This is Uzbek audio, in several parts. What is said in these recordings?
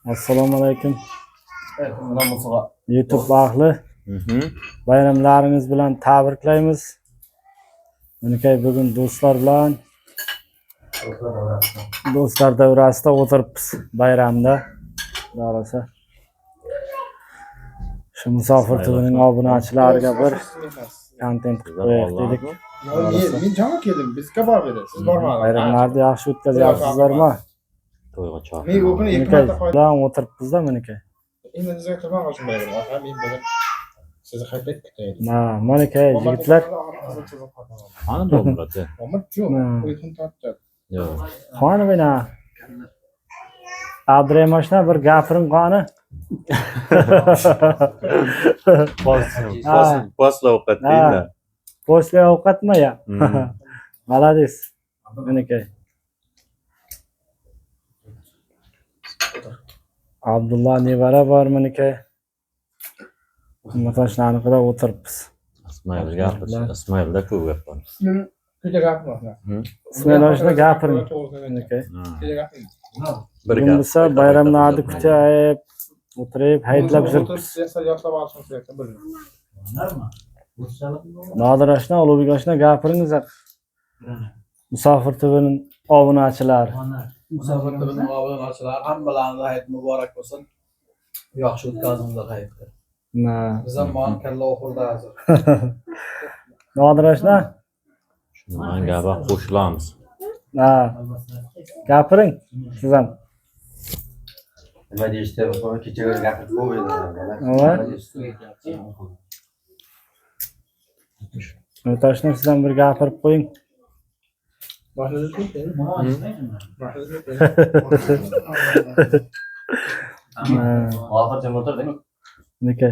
Assalomu alaykum. YouTube ahli. Bayramlaringiz bilan tabriklaymiz. Meniki bugun do'stlar bilan do'stlar davrasida o'tiribmiz bayramda. Darasa. Shu musofir tuvining obunachilariga bir kontent qo'yaylik dedik. Men javob keldim. Biz kabob edi. Siz bormadingiz. Bayramlarni yaxshi o'tkazyapsizlarmi? To'yga chaq. Men o'qini 2 marta qo'ydim. bilan o'tiribmiz-da meniki. Endi sizga turman qolishim kerak. Men bugun sizni qaytib kutaydim. Meniki yigitlar. Qani do'mbrati? Omad yo'q. Uyqum tortdi. Yo'q. Qani bina. Abdurahmonshna bir gapiring qani. Posla ovqat deydi. После ovqatmi ya? Молодец. Meniki. Abdulla nevara bor meniki. Matashlarni qilib o'tiribmiz. Ismoil gapir. Ismoilda ko'p gap bor. Kuyda gapirmoqlar. Ismoilashni gapiring meniki. Kuyda gapiring. Bir Bugun gap. bo'lsa bayramlarni kutib, o'tirib, haytlab yuribmiz. Yoslab olishim kerak. Nodirashna, Ulug'bekashna gapiringiz. Musofir tuvining obunachilari. Musofir tuvining obunachilari hammalariga hayit muborak bo'lsin. Yaxshi o'tkazinglar hayitni. Biz ham mana kalla o'qildi hozir. Nodirashna? Shundan gapga qo'shilamiz. Gapiring siz ham. Nima deyishdi? Kechaga gapirib qo'ydim. Toshni siz ham bir gapirib qo'ying. Oxircha o'tirding. Neka.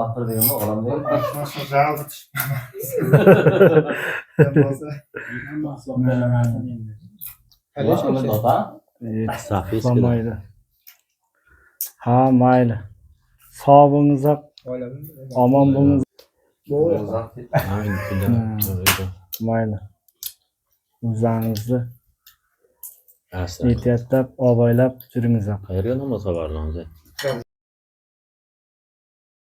Oxir deganmi? Olam degan. Mayli. Ha, mayli. Sog' bo'linglar, omon bo'linglar. Mayli. O'zlaringizni ehtiyotlab, oboylab yuringizlar. Qayerga namoz xabarlanadi?